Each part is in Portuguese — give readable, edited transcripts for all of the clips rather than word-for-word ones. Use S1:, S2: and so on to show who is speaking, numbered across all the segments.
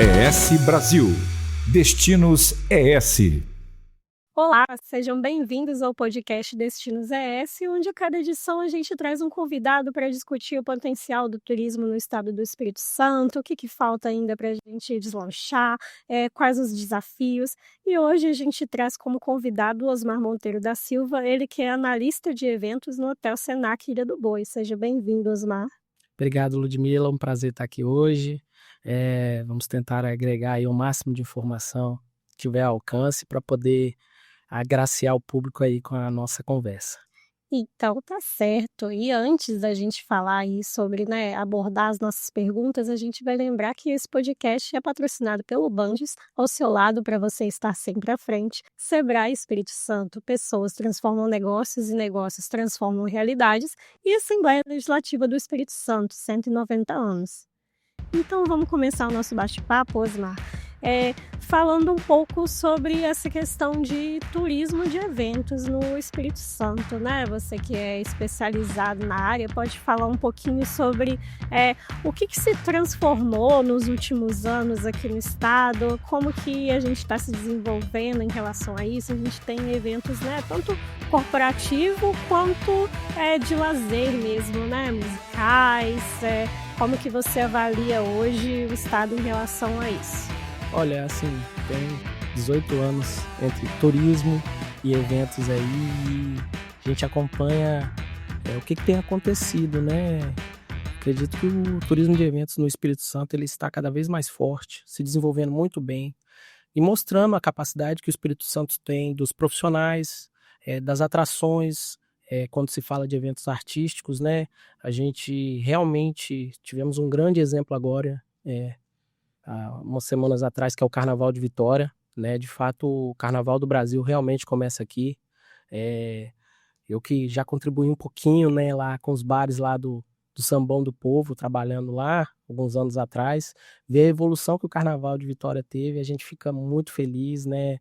S1: ES Brasil. Destinos ES.
S2: Olá, sejam bem-vindos ao podcast Destinos ES, onde a cada edição a gente traz um convidado para discutir o potencial do turismo no estado do Espírito Santo, o que falta ainda para a gente deslanchar, quais os desafios. E hoje a gente traz como convidado o Osmar Monteiro da Silva, ele que é analista de eventos no Hotel Senac Ilha do Boi. Seja bem-vindo, Osmar.
S3: Obrigado, Ludmila. Um prazer estar aqui hoje. Vamos tentar agregar aí o máximo de informação que tiver alcance para poder agraciar o público aí com a nossa conversa.
S2: Então, tá certo. E antes da gente falar aí sobre, abordar as nossas perguntas, a gente vai lembrar que esse podcast é patrocinado pelo Bandes, ao seu lado para você estar sempre à frente. Sebrae Espírito Santo, pessoas transformam negócios e negócios transformam realidades. E Assembleia Legislativa do Espírito Santo, 190 anos. Então, vamos começar o nosso bate-papo, Osmar. Falando um pouco sobre essa questão de turismo de eventos no Espírito Santo, né? Você que é especializado na área, pode falar um pouquinho sobre o que se transformou nos últimos anos aqui no estado, como que a gente está se desenvolvendo em relação a isso. A gente tem eventos, tanto corporativo quanto de lazer mesmo, né? Musicais, como que você avalia hoje o estado em relação a isso?
S3: Olha, assim, tem 18 anos entre turismo e eventos aí e a gente acompanha o que tem acontecido, né? Acredito que o turismo de eventos no Espírito Santo ele está cada vez mais forte, se desenvolvendo muito bem e mostrando a capacidade que o Espírito Santo tem dos profissionais, das atrações, quando se fala de eventos artísticos, né? A gente realmente tivemos um grande exemplo agora, há umas semanas atrás, que é o Carnaval de Vitória, né? De fato, o Carnaval do Brasil realmente começa aqui. Eu que já contribuí um pouquinho, né, lá com os bares lá do Sambão do Povo, trabalhando lá, alguns anos atrás, ver a evolução que o Carnaval de Vitória teve, a gente fica muito feliz, né?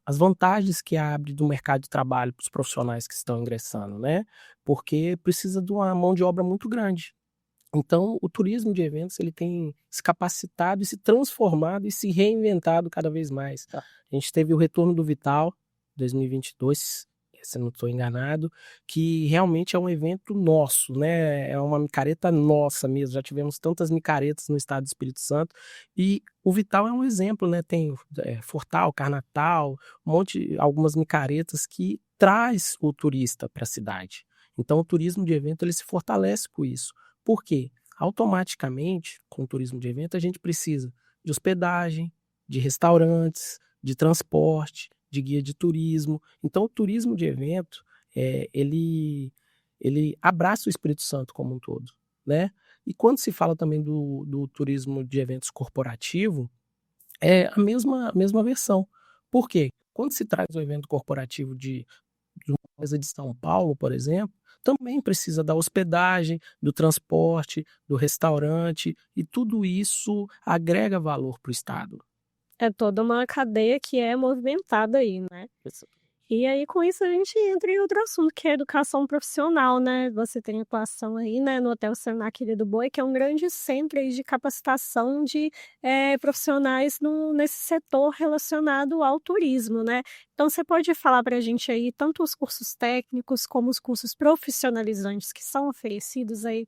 S3: As vantagens que abre do mercado de trabalho para os profissionais que estão ingressando, né? Porque precisa de uma mão de obra muito grande. Então, o turismo de eventos ele tem se capacitado e se transformado e se reinventado cada vez mais. A gente teve o retorno do Vital, 2022, se eu não estou enganado, que realmente é um evento nosso, né? É uma micareta nossa mesmo. Já tivemos tantas micaretas no estado do Espírito Santo e o Vital é um exemplo, né? Tem Fortal, Carnatal, algumas micaretas que traz o turista para a cidade. Então, o turismo de evento ele se fortalece com isso. Por quê? Automaticamente, com o turismo de evento, a gente precisa de hospedagem, de restaurantes, de transporte, de guia de turismo. Então, o turismo de evento, ele abraça o Espírito Santo como um todo, né? E quando se fala também do turismo de eventos corporativo, é a mesma versão. Por quê? Quando se traz o evento corporativo de uma empresa de São Paulo, por exemplo, também precisa da hospedagem, do transporte, do restaurante, e tudo isso agrega valor para o estado.
S2: É toda uma cadeia que é movimentada aí, né? E aí, com isso, a gente entra em outro assunto, que é a educação profissional, né? Você tem atuação aí, né, no Hotel Senac Ilha do Boi, que é um grande centro aí de capacitação de profissionais nesse setor relacionado ao turismo, né? Então, você pode falar para a gente aí tanto os cursos técnicos como os cursos profissionalizantes que são oferecidos aí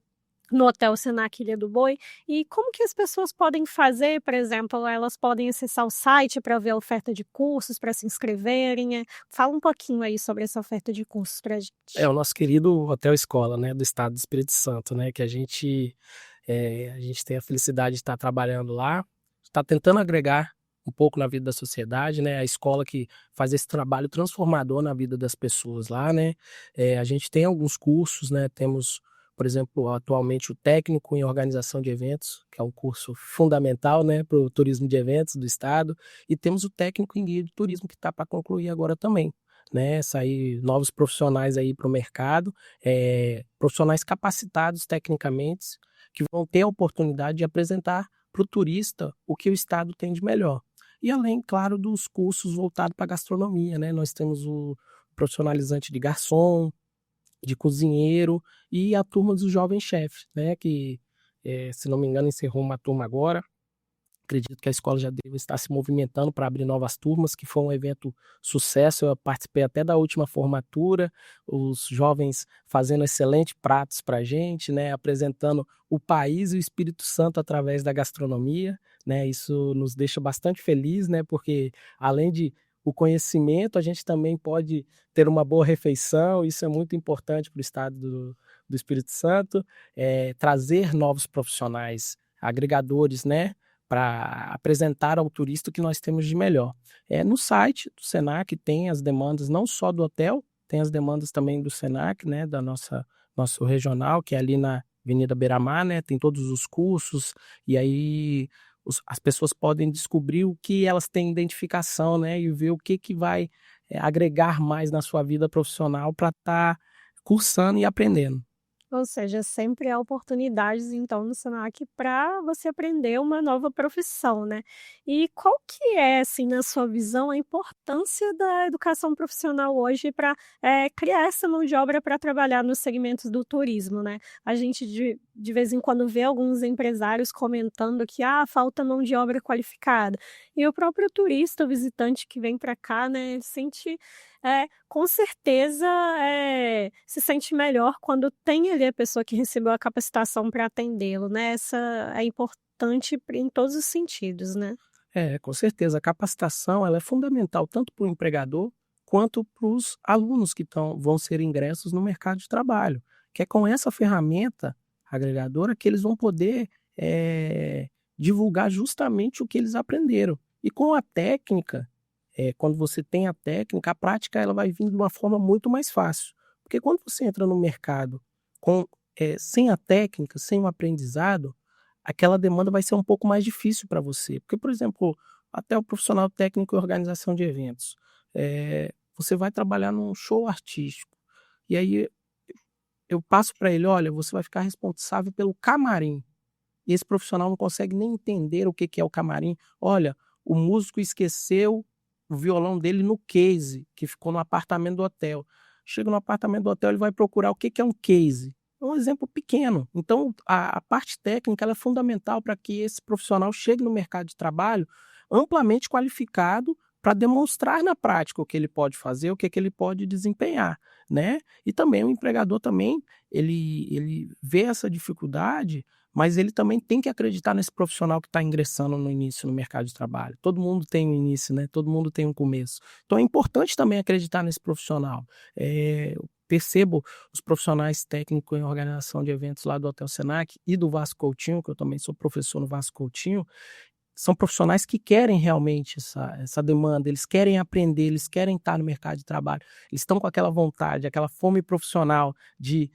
S2: no Hotel Senac Ilha do Boi, e como que as pessoas podem fazer, por exemplo, elas podem acessar o site para ver a oferta de cursos, para se inscreverem, fala um pouquinho aí sobre essa oferta de cursos para a gente.
S3: É o nosso querido Hotel Escola, né, do estado do Espírito Santo, né, que a gente tem a felicidade de estar trabalhando lá, está tentando agregar um pouco na vida da sociedade, né, a escola que faz esse trabalho transformador na vida das pessoas lá, né, a gente tem alguns cursos, né, temos, por exemplo, atualmente o técnico em organização de eventos, que é um curso fundamental, né, para o turismo de eventos do estado, e temos o técnico em guia de turismo que está para concluir agora também, né, sair novos profissionais aí para o mercado, profissionais capacitados tecnicamente, que vão ter a oportunidade de apresentar para o turista o que o estado tem de melhor. E além, claro, dos cursos voltados para a gastronomia, né, nós temos o profissionalizante de garçom, de cozinheiro e a turma do Jovem Chef, né, que Se não me engano, encerrou uma turma agora. Acredito que a escola já deve estar se movimentando para abrir novas turmas, que foi um evento sucesso. Eu participei até da última formatura, os jovens fazendo excelentes pratos para a gente, né, apresentando o país e o Espírito Santo através da gastronomia, né, isso nos deixa bastante feliz, né, porque além de o conhecimento, a gente também pode ter uma boa refeição, isso é muito importante para o estado do Espírito Santo, trazer novos profissionais, agregadores, né, para apresentar ao turista o que nós temos de melhor. No site do Senac tem as demandas não só do hotel, tem as demandas também do Senac, né, da nosso regional, que é ali na Avenida Beira-Mar, né, tem todos os cursos, e aí as pessoas podem descobrir o que elas têm identificação, né, e ver o que vai agregar mais na sua vida profissional para estar cursando e aprendendo.
S2: Ou seja, sempre há oportunidades, então, no Senac para você aprender uma nova profissão, né. E qual que é, assim, na sua visão, a importância da educação profissional hoje para criar essa mão de obra para trabalhar nos segmentos do turismo, né. A gente de vez em quando vê alguns empresários comentando que: "Ah, falta mão de obra qualificada", e o próprio turista, o visitante que vem para cá, né, ele sente com certeza, se sente melhor quando tem ali a pessoa que recebeu a capacitação para atendê-lo, né, essa é importante em todos os sentidos, né.
S3: Com certeza. A capacitação ela é fundamental tanto para o empregador quanto para os alunos que vão ser ingressos no mercado de trabalho, que é com essa ferramenta agregadora que eles vão poder divulgar justamente o que eles aprenderam. E com a técnica, quando você tem a técnica, a prática ela vai vir de uma forma muito mais fácil. Porque quando você entra no mercado sem a técnica, sem o aprendizado, aquela demanda vai ser um pouco mais difícil para você. Porque, por exemplo, até o profissional técnico em organização de eventos, você vai trabalhar num show artístico, e aí eu passo para ele: olha, você vai ficar responsável pelo camarim. E esse profissional não consegue nem entender o que é o camarim. Olha, o músico esqueceu o violão dele no case, que ficou no apartamento do hotel. Chega no apartamento do hotel, ele vai procurar o que é um case. É um exemplo pequeno. Então, a parte técnica ela é fundamental para que esse profissional chegue no mercado de trabalho amplamente qualificado para demonstrar na prática o que ele pode fazer, o que ele pode desempenhar, né? E também o empregador também, ele vê essa dificuldade, mas ele também tem que acreditar nesse profissional que está ingressando no início no mercado de trabalho. Todo mundo tem um início, né? Todo mundo tem um começo. Então é importante também acreditar nesse profissional. Eu percebo os profissionais técnicos em organização de eventos lá do Hotel Senac e do Vasco Coutinho, que eu também sou professor no Vasco Coutinho, são profissionais que querem realmente essa demanda, eles querem aprender, eles querem estar no mercado de trabalho, eles estão com aquela vontade, aquela fome profissional de,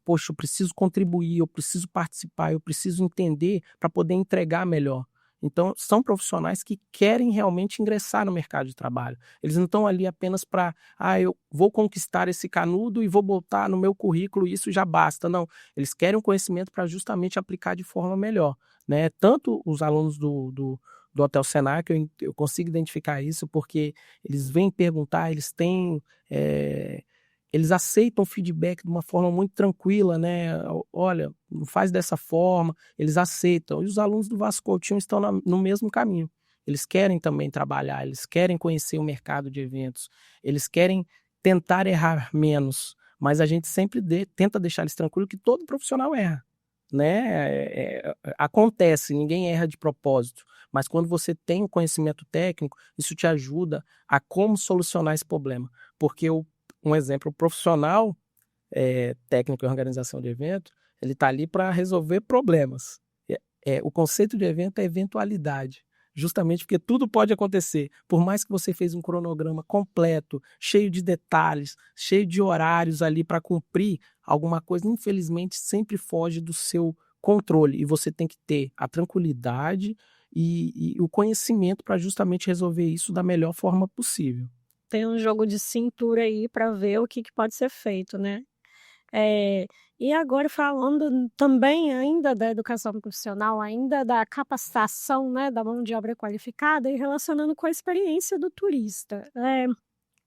S3: poxa, eu preciso contribuir, eu preciso participar, eu preciso entender para poder entregar melhor. Então, são profissionais que querem realmente ingressar no mercado de trabalho. Eles não estão ali apenas para, eu vou conquistar esse canudo e vou botar no meu currículo e isso já basta. Não, eles querem um conhecimento para justamente aplicar de forma melhor, né? Tanto os alunos do Hotel Senac, eu consigo identificar isso porque eles vêm perguntar, eles aceitam o feedback de uma forma muito tranquila, né? Olha, não faz dessa forma, eles aceitam. E os alunos do Vasco Coutinho estão no mesmo caminho. Eles querem também trabalhar, eles querem conhecer o mercado de eventos, eles querem tentar errar menos, mas a gente sempre tenta deixar eles tranquilos que todo profissional erra, né? Acontece, ninguém erra de propósito, mas quando você tem o conhecimento técnico, isso te ajuda a como solucionar esse problema, porque um exemplo, o profissional técnico em organização de evento, ele está ali para resolver problemas. O conceito de evento é eventualidade, justamente porque tudo pode acontecer. Por mais que você fez um cronograma completo, cheio de detalhes, cheio de horários ali para cumprir, alguma coisa, infelizmente, sempre foge do seu controle. E você tem que ter a tranquilidade e o conhecimento para justamente resolver isso da melhor forma possível.
S2: Tem um jogo de cintura aí para ver o que pode ser feito, né. E agora falando também ainda da educação profissional, ainda da capacitação, né, da mão de obra qualificada e relacionando com a experiência do turista.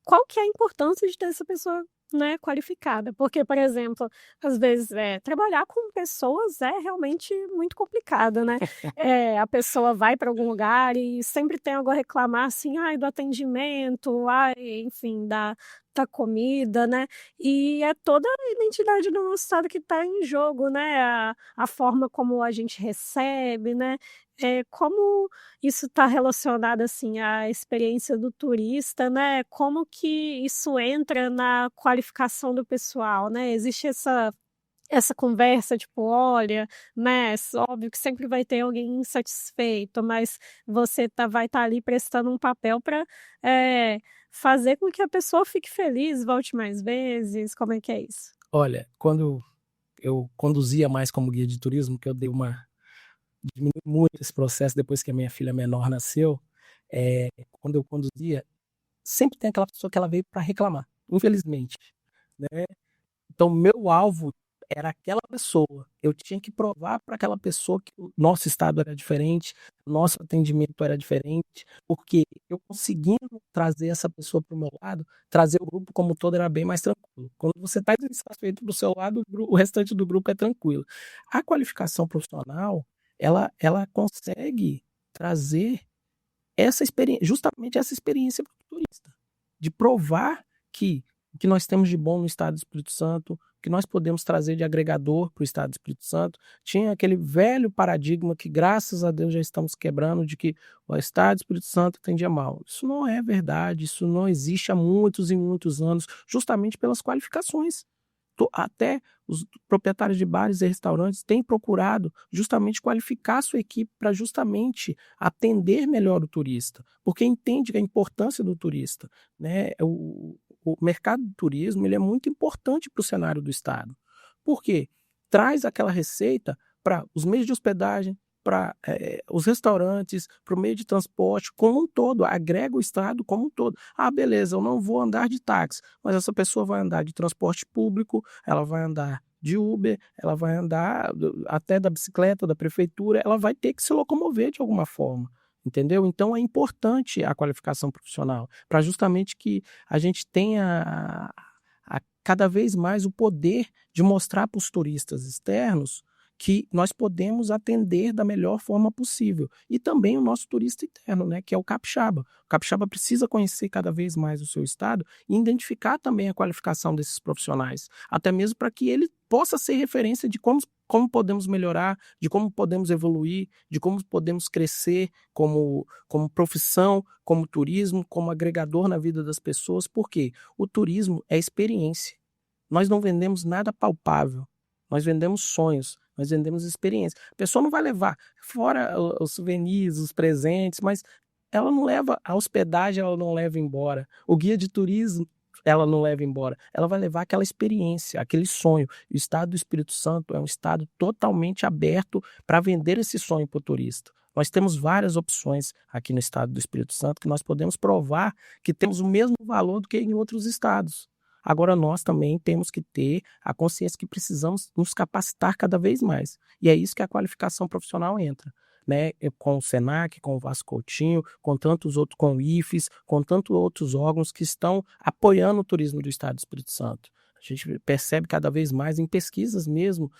S2: Qual que é a importância de ter essa pessoa né, qualificada. Porque, por exemplo, às vezes, trabalhar com pessoas é realmente muito complicado, né. A pessoa vai para algum lugar e sempre tem algo a reclamar, assim, ai, do atendimento, ai, enfim, da comida, né. E é toda a identidade do nosso estado que está em jogo, né, a forma como a gente recebe, né. Como isso está relacionado, assim, à experiência do turista, né, como que isso entra na qualificação do pessoal, né, existe essa conversa, tipo: "Olha, né, óbvio que sempre vai ter alguém insatisfeito, mas você vai estar ali prestando um papel para fazer com que a pessoa fique feliz, volte mais vezes", como é que é isso?
S3: Olha, quando eu conduzia mais como guia de turismo, que eu dei uma diminui muito esse processo depois que a minha filha menor nasceu, quando eu conduzia, sempre tem aquela pessoa que ela veio para reclamar, infelizmente, né. Então meu alvo era aquela pessoa, eu tinha que provar para aquela pessoa que o nosso estado era diferente, o nosso atendimento era diferente, porque eu conseguindo trazer essa pessoa para o meu lado, trazer o grupo como um todo era bem mais tranquilo. Quando você está insatisfeito do seu lado, o restante do grupo é tranquilo. A qualificação profissional, ela consegue trazer justamente essa experiência para o turista, de provar que o que nós temos de bom no estado do Espírito Santo, o que nós podemos trazer de agregador para o estado do Espírito Santo. Tinha aquele velho paradigma que, graças a Deus, já estamos quebrando, de que o estado do Espírito Santo atendia mal. Isso não é verdade, isso não existe há muitos e muitos anos, justamente pelas qualificações. Até os proprietários de bares e restaurantes têm procurado justamente qualificar a sua equipe para justamente atender melhor o turista, porque entende a importância do turista, né? O mercado do turismo, ele é muito importante para o cenário do estado. Por quê? Traz aquela receita para os meios de hospedagem, para os restaurantes, para o meio de transporte como um todo, agrega o estado como um todo. Ah, beleza, eu não vou andar de táxi, mas essa pessoa vai andar de transporte público, ela vai andar de Uber, ela vai andar até da bicicleta da prefeitura, ela vai ter que se locomover de alguma forma. Entendeu? Então é importante a qualificação profissional, para justamente que a gente tenha cada vez mais o poder de mostrar para os turistas externos que nós podemos atender da melhor forma possível. E também o nosso turista interno, né, que é o capixaba. O capixaba precisa conhecer cada vez mais o seu estado e identificar também a qualificação desses profissionais, até mesmo para que ele possa ser referência de como podemos melhorar, de como podemos evoluir, de como podemos crescer como profissão, como turismo, como agregador na vida das pessoas, porque o turismo é experiência. Nós não vendemos nada palpável, nós vendemos sonhos, nós vendemos experiência. A pessoa não vai levar fora os souvenirs, os presentes, mas ela não leva a hospedagem, ela não leva embora. O guia de turismo, ela não leva embora. Ela vai levar aquela experiência, aquele sonho. O estado do Espírito Santo é um estado totalmente aberto para vender esse sonho para o turista. Nós temos várias opções aqui no estado do Espírito Santo que nós podemos provar que temos o mesmo valor do que em outros estados. Agora nós também temos que ter a consciência que precisamos nos capacitar cada vez mais. E é isso que a qualificação profissional entra, né? Com o Senac, com o Vasco Coutinho, com tantos outros, com o IFES, com tantos outros órgãos que estão apoiando o turismo do estado do Espírito Santo. A gente percebe cada vez mais em pesquisas mesmo,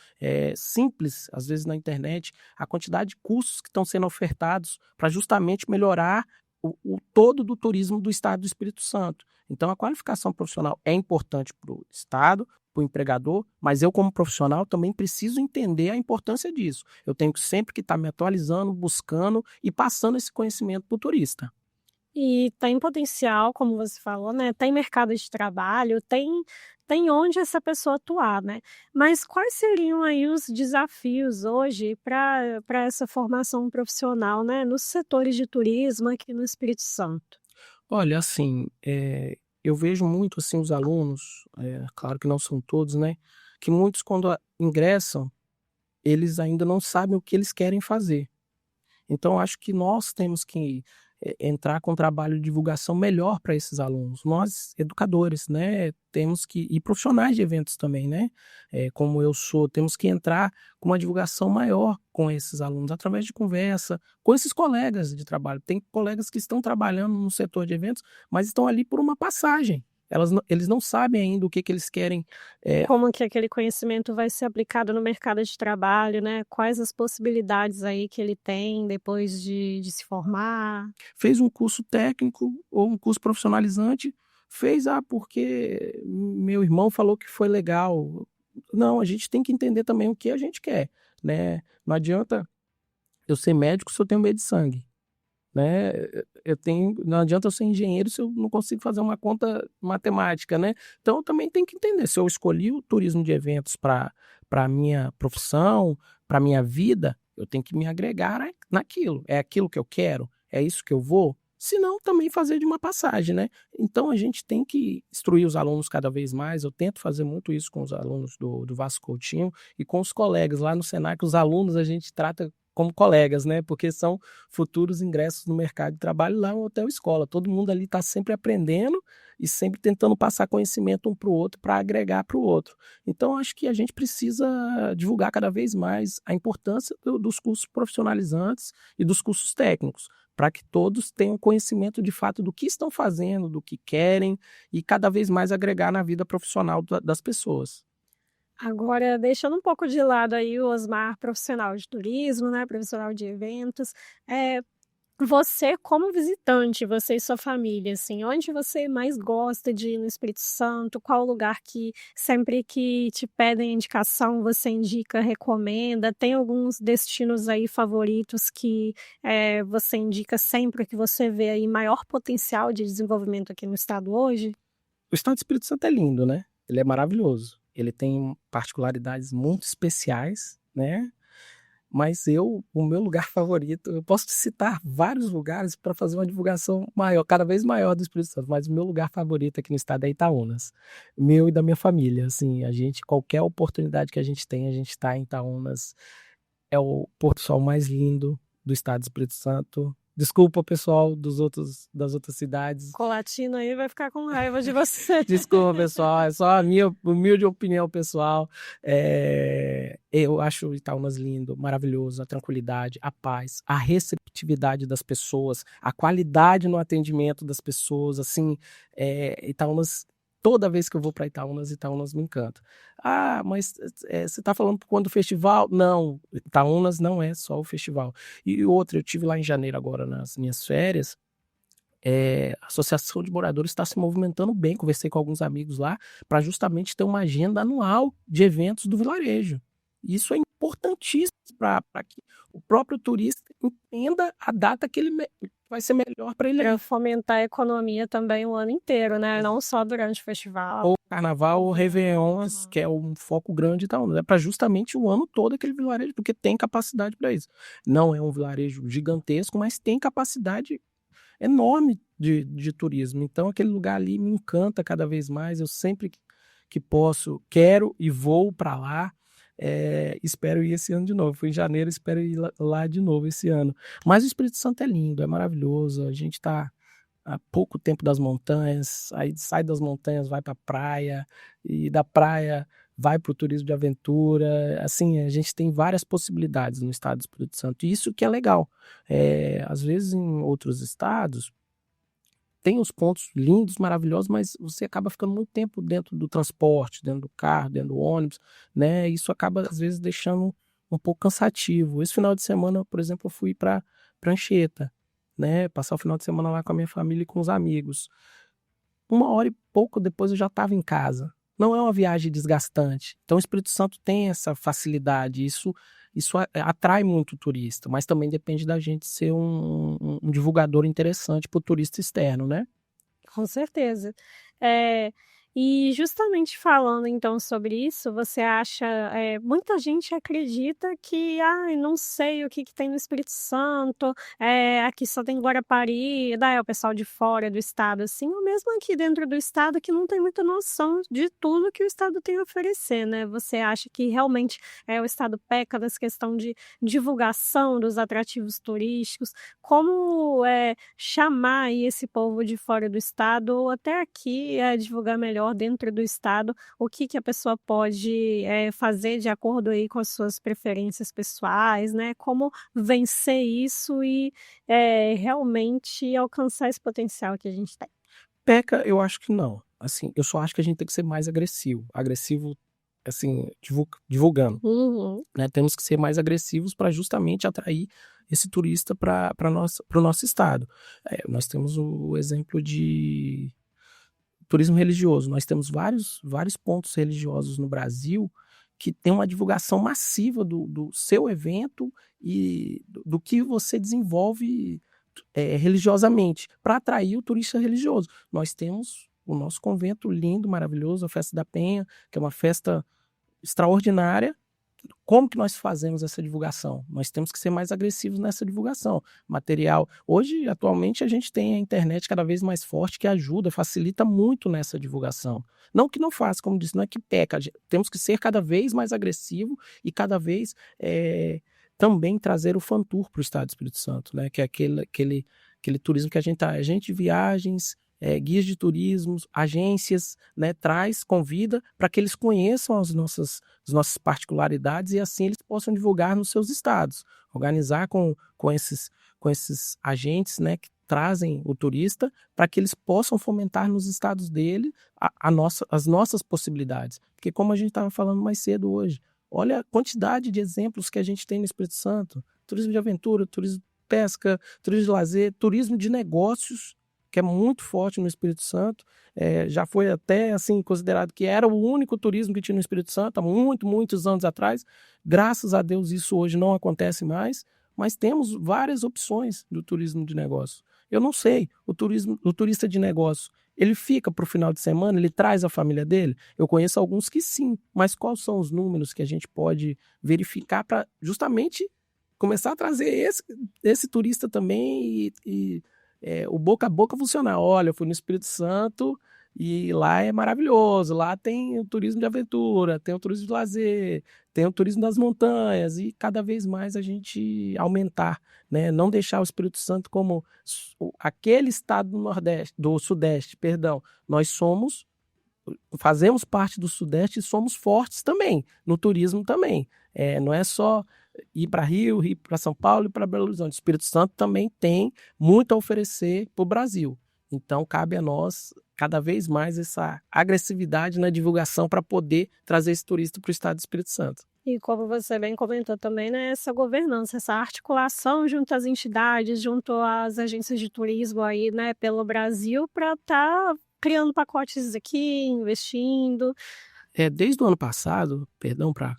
S3: simples, às vezes na internet, a quantidade de cursos que estão sendo ofertados para justamente melhorar o todo do turismo do estado do Espírito Santo. Então a qualificação profissional é importante para o estado, para o empregador, mas eu como profissional também preciso entender a importância disso. Eu tenho sempre que estar me atualizando, buscando e passando esse conhecimento para o turista.
S2: E tem potencial, como você falou, né, tem mercado de trabalho, tem onde essa pessoa atuar, né. Mas quais seriam aí os desafios hoje para essa formação profissional, né, nos setores de turismo aqui no Espírito Santo?
S3: Olha, assim, eu vejo muito assim os alunos, claro que não são todos, né, que muitos quando ingressam, eles ainda não sabem o que eles querem fazer. Então acho que nós temos que, entrar com um trabalho de divulgação melhor para esses alunos. Nós, educadores, né, temos que e profissionais de eventos também, né, como eu sou, temos que entrar com uma divulgação maior com esses alunos, através de conversa, com esses colegas de trabalho. Tem colegas que estão trabalhando no setor de eventos, mas estão ali por uma passagem. Eles não sabem ainda o que eles querem.
S2: Como que aquele conhecimento vai ser aplicado no mercado de trabalho, né? Quais as possibilidades aí que ele tem depois de se formar?
S3: Fez um curso técnico ou um curso profissionalizante, fez, porque meu irmão falou que foi legal. Não, a gente tem que entender também o que a gente quer, né? Não adianta eu ser médico se eu tenho medo de sangue, né? Não adianta eu ser engenheiro se eu não consigo fazer uma conta matemática, né? Então eu também tenho que entender se eu escolhi o turismo de eventos para a minha profissão, para a minha vida, eu tenho que me agregar naquilo. É aquilo que eu quero? É isso que eu vou? Se não, também fazer de uma passagem, né? Então a gente tem que instruir os alunos cada vez mais. Eu tento fazer muito isso com os alunos do Vasco Coutinho e com os colegas lá no Senac. Os alunos a gente trata como colegas, né? Porque são futuros ingressos no mercado de trabalho lá no hotel escola. Todo mundo ali está sempre aprendendo e sempre tentando passar conhecimento um para o outro para agregar para o outro. Então, acho que a gente precisa divulgar cada vez mais a importância dos cursos profissionalizantes e dos cursos técnicos, para que todos tenham conhecimento de fato do que estão fazendo, do que querem e cada vez mais agregar na vida profissional das pessoas.
S2: Agora, deixando um pouco de lado aí o Osmar profissional de turismo, né, profissional de eventos, você como visitante, você e sua família, assim, onde você mais gosta de ir no Espírito Santo? Qual lugar que sempre que te pedem indicação, você indica, recomenda? Tem alguns destinos aí favoritos que você indica sempre que você vê aí maior potencial de desenvolvimento aqui no estado hoje?
S3: O estado do Espírito Santo é lindo, né? Ele é maravilhoso. Ele tem particularidades muito especiais, né? Mas o meu lugar favorito, eu posso te citar vários lugares para fazer uma divulgação maior, cada vez maior do Espírito Santo, mas o meu lugar favorito aqui no estado é Itaúnas, meu e da minha família, assim, qualquer oportunidade que a gente tem, a gente está em Itaúnas, é o pôr do sol mais lindo do estado do Espírito Santo. Desculpa, pessoal das outras cidades.
S2: Colatina aí vai ficar com raiva de você.
S3: Desculpa, pessoal, é só a minha humilde opinião pessoal. Eu acho Itaúnas lindo, maravilhoso, a tranquilidade, a paz, a receptividade das pessoas, a qualidade no atendimento das pessoas, assim, Itaúnas, toda vez que eu vou para Itaúnas me encanta. Mas você está falando por conta do festival? Não, Itaúnas não é só o festival. E outra, eu tive lá em janeiro agora nas minhas férias, a Associação de Moradores está se movimentando bem, conversei com alguns amigos lá, para justamente ter uma agenda anual de eventos do vilarejo. Isso é importantíssimo para que o próprio turista entenda a data que ele vai ser melhor para ele.
S2: Para fomentar a economia também o ano inteiro, né? Não só durante o festival.
S3: Ou Carnaval, ou Réveillon, que é um foco grande e tal. É para justamente o ano todo aquele vilarejo, porque tem capacidade para isso. Não é um vilarejo gigantesco, mas tem capacidade enorme de turismo. Então aquele lugar ali me encanta cada vez mais. Eu sempre que posso, quero e vou para lá. Espero ir esse ano de novo. Fui em janeiro, espero ir lá de novo esse ano. Mas o Espírito Santo é lindo, é maravilhoso. A gente está há pouco tempo das montanhas, aí sai das montanhas, vai para a praia, e da praia vai para o turismo de aventura. Assim, a gente tem várias possibilidades no estado do Espírito Santo, e isso que é legal. Às vezes em outros estados tem os pontos lindos, maravilhosos, mas você acaba ficando muito tempo dentro do transporte, dentro do carro, dentro do ônibus, né? Isso acaba, às vezes, deixando um pouco cansativo. Esse final de semana, por exemplo, eu fui para Anchieta, né? Passar o final de semana lá com a minha família e com os amigos. 1 hora e pouco depois eu já estava em casa. Não é uma viagem desgastante. Então o Espírito Santo tem essa facilidade, isso atrai muito o turista, mas também depende da gente ser um divulgador interessante para o turista externo, né?
S2: Com certeza. E justamente falando então sobre isso, você acha, muita gente acredita que, não sei o que tem no Espírito Santo, aqui só tem Guarapari, daí o pessoal de fora do estado, assim, ou mesmo aqui dentro do estado que não tem muita noção de tudo que o estado tem a oferecer, né? Você acha que realmente o estado peca nessa questão de divulgação dos atrativos turísticos? Como chamar aí esse povo de fora do estado ou até aqui divulgar melhor dentro do estado o que a pessoa pode fazer de acordo aí com as suas preferências pessoais, né? Como vencer isso e realmente alcançar esse potencial que a gente tem.
S3: Peca, eu acho que não. assim, eu só acho que a gente tem que ser mais agressivo, assim, divulgando,
S2: Uhum.
S3: né? Temos que ser mais agressivos para justamente atrair esse turista para o nosso estado. Nós temos o exemplo de turismo religioso. Nós temos vários pontos religiosos no Brasil que tem uma divulgação massiva do seu evento e do que você desenvolve religiosamente para atrair o turista religioso. Nós temos o nosso convento lindo, maravilhoso, a Festa da Penha, que é uma festa extraordinária. Como que nós fazemos essa divulgação? Nós temos que ser mais agressivos nessa divulgação. Material. Hoje, atualmente, a gente tem a internet cada vez mais forte que ajuda, facilita muito nessa divulgação. Não que não faça, como disse, não é que peca. Temos que ser cada vez mais agressivo e cada vez também trazer o Fantour para o Estado do Espírito Santo, né? Que é aquele turismo que a gente tá. Agente de viagens, guias de turismo, agências, né, convida para que eles conheçam as nossas particularidades e assim eles possam divulgar nos seus estados, organizar com esses agentes, né, que trazem o turista para que eles possam fomentar nos estados dele as nossas possibilidades. Porque como a gente estava falando mais cedo hoje, olha a quantidade de exemplos que a gente tem no Espírito Santo: turismo de aventura, turismo de pesca, turismo de lazer, turismo de negócios, que é muito forte no Espírito Santo. Já foi até assim considerado que era o único turismo que tinha no Espírito Santo há muitos anos atrás. Graças a Deus isso hoje não acontece mais, mas temos várias opções do turismo de negócio. Eu não sei, o turista de negócio, ele fica para o final de semana, ele traz a família dele? Eu conheço alguns que sim, mas quais são os números que a gente pode verificar para justamente começar a trazer esse turista também e o boca a boca funcionar? Olha, eu fui no Espírito Santo e lá é maravilhoso, lá tem o turismo de aventura, tem o turismo de lazer, tem o turismo das montanhas, e cada vez mais a gente aumentar, né? Não deixar o Espírito Santo como aquele estado do Sudeste, perdão. Nós fazemos parte do Sudeste e somos fortes também, no turismo também. Não é só ir para Rio, ir para São Paulo e para Belo Horizonte. O Espírito Santo também tem muito a oferecer para o Brasil. Então, cabe a nós, cada vez mais, essa agressividade na divulgação para poder trazer esse turista para o estado do Espírito Santo.
S2: E como você bem comentou também, né, essa governança, essa articulação junto às entidades, junto às agências de turismo aí, né, pelo Brasil, para estar criando pacotes aqui, investindo.
S3: Desde o ano passado, perdão, para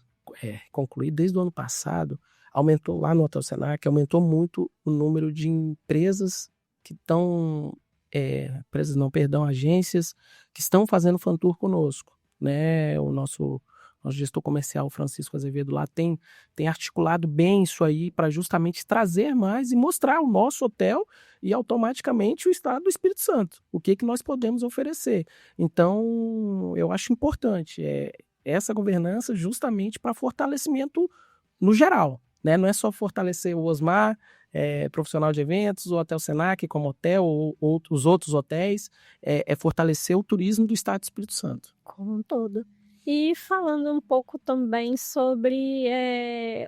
S3: concluir, desde o ano passado, aumentou lá no Hotel Senac, aumentou muito o número de empresas que estão, agências que estão fazendo Fantour conosco, né? O nosso gestor comercial, Francisco Azevedo, lá tem articulado bem isso aí para justamente trazer mais e mostrar o nosso hotel e automaticamente o estado do Espírito Santo, o que nós podemos oferecer. Então, eu acho importante essa governança justamente para fortalecimento no geral, né? Não é só fortalecer o Osmar, profissional de eventos, o Hotel Senac como hotel ou os outros hotéis, fortalecer o turismo do estado do Espírito Santo.
S2: Como um todo. E falando um pouco também sobre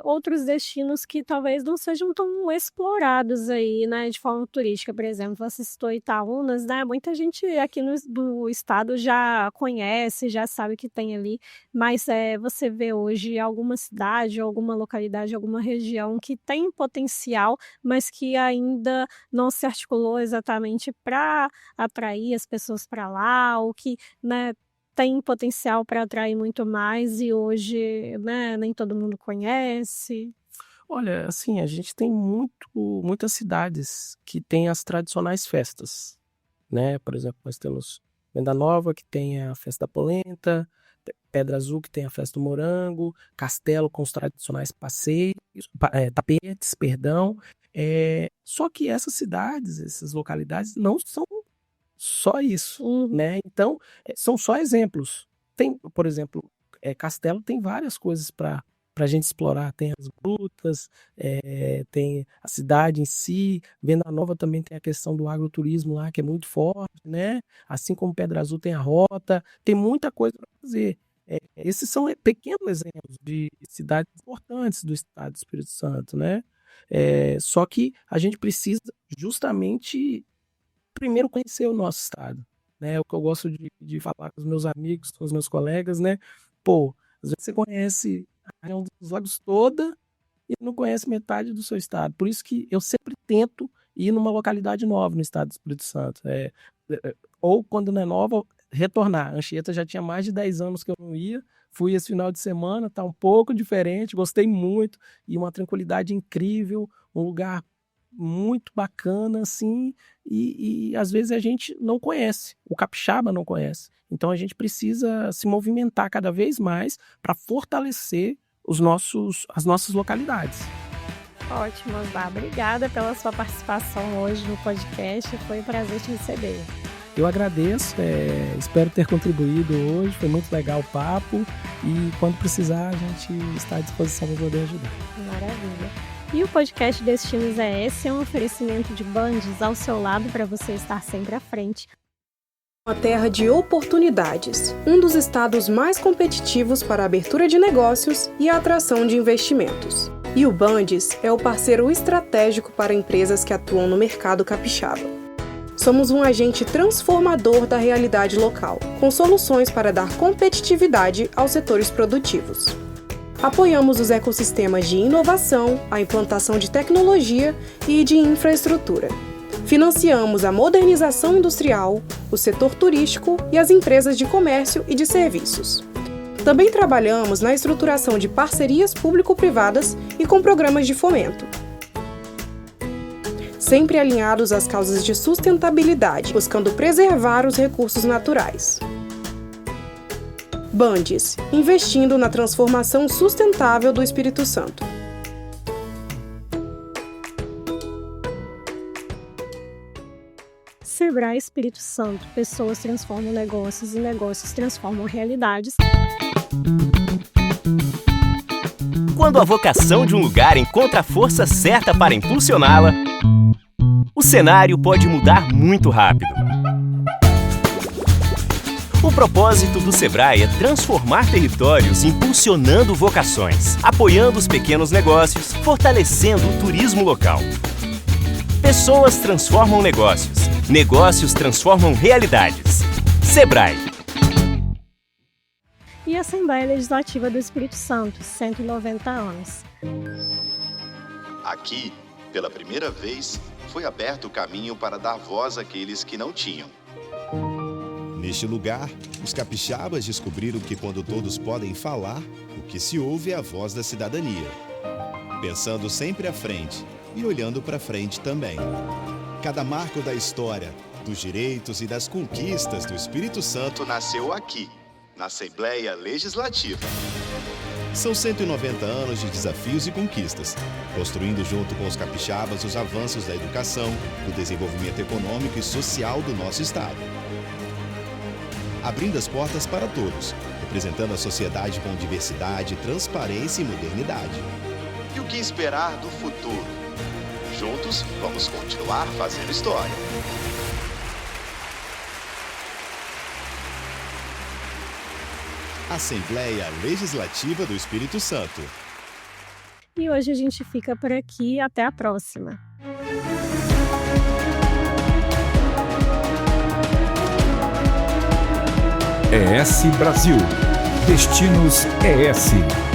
S2: outros destinos que talvez não sejam tão explorados aí, né, de forma turística. Por exemplo, você citou Itaúnas, né? Muita gente aqui do estado já conhece, já sabe que tem ali, mas você vê hoje alguma cidade, alguma localidade, alguma região que tem potencial, mas que ainda não se articulou exatamente para atrair as pessoas para lá, ou que, né, tem potencial para atrair muito mais e hoje, né, nem todo mundo conhece.
S3: Olha, assim, a gente tem muitas cidades que têm as tradicionais festas, né? Por exemplo, nós temos Venda Nova, que tem a festa da polenta, Pedra Azul, que tem a festa do morango, Castelo com os tradicionais tapetes, perdão. Só que essas cidades, essas localidades não são só isso, né? Então, são só exemplos. Tem, por exemplo, Castelo tem várias coisas para a gente explorar. Tem as grutas, tem a cidade em si. Venda Nova também tem a questão do agroturismo lá, que é muito forte, né? Assim como Pedra Azul tem a rota, tem muita coisa para fazer. Esses são pequenos exemplos de cidades importantes do estado do Espírito Santo, né? Só que a gente precisa justamente primeiro conhecer o nosso estado, né? É o que eu gosto de falar com os meus amigos, com os meus colegas, né? Pô, às vezes você conhece a região dos lagos toda e não conhece metade do seu estado. Por isso que eu sempre tento ir numa localidade nova no estado do Espírito Santo. Ou quando não é nova, retornar. Anchieta já tinha mais de 10 anos que eu não ia. Fui esse final de semana, tá um pouco diferente, gostei muito. E uma tranquilidade incrível, um lugar muito bacana, assim, e às vezes a gente não conhece, o capixaba não conhece. Então a gente precisa se movimentar cada vez mais para fortalecer as nossas localidades.
S2: Ótimo, Osmar. Obrigada pela sua participação hoje no podcast. Foi um prazer te receber.
S3: Eu agradeço, espero ter contribuído hoje, foi muito legal o papo e quando precisar a gente está à disposição para poder ajudar.
S2: Maravilha. E o podcast Destinos ES é um oferecimento de Bandes ao seu lado para você estar sempre à frente.
S4: Uma terra de oportunidades, um dos estados mais competitivos para a abertura de negócios e a atração de investimentos. E o Bandes é o parceiro estratégico para empresas que atuam no mercado capixaba. Somos um agente transformador da realidade local, com soluções para dar competitividade aos setores produtivos. Apoiamos os ecossistemas de inovação, a implantação de tecnologia e de infraestrutura. Financiamos a modernização industrial, o setor turístico e as empresas de comércio e de serviços. Também trabalhamos na estruturação de parcerias público-privadas e com programas de fomento. Sempre alinhados às causas de sustentabilidade, buscando preservar os recursos naturais. Bandes, investindo na transformação sustentável do Espírito Santo.
S2: Sebrae Espírito Santo. Pessoas transformam negócios e negócios transformam realidades.
S5: Quando a vocação de um lugar encontra a força certa para impulsioná-la, o cenário pode mudar muito rápido. O propósito do Sebrae é transformar territórios impulsionando vocações, apoiando os pequenos negócios, fortalecendo o turismo local. Pessoas transformam negócios, negócios transformam realidades. Sebrae.
S2: E a Assembleia Legislativa do Espírito Santo, 190 anos.
S6: Aqui, pela primeira vez, foi aberto o caminho para dar voz àqueles que não tinham.
S7: Neste lugar, os capixabas descobriram que quando todos podem falar, o que se ouve é a voz da cidadania. Pensando sempre à frente e olhando para frente também. Cada marco da história, dos direitos e das conquistas do Espírito Santo
S6: Nasceu aqui, na Assembleia Legislativa.
S7: São 190 anos de desafios e conquistas, construindo junto com os capixabas os avanços da educação, do desenvolvimento econômico e social do nosso estado. Abrindo as portas para todos, representando a sociedade com diversidade, transparência e modernidade.
S6: E o que esperar do futuro? Juntos, vamos continuar fazendo história.
S7: Assembleia Legislativa do Espírito Santo.
S2: E hoje a gente fica por aqui. Até a próxima.
S1: ES Brasil. Destinos ES.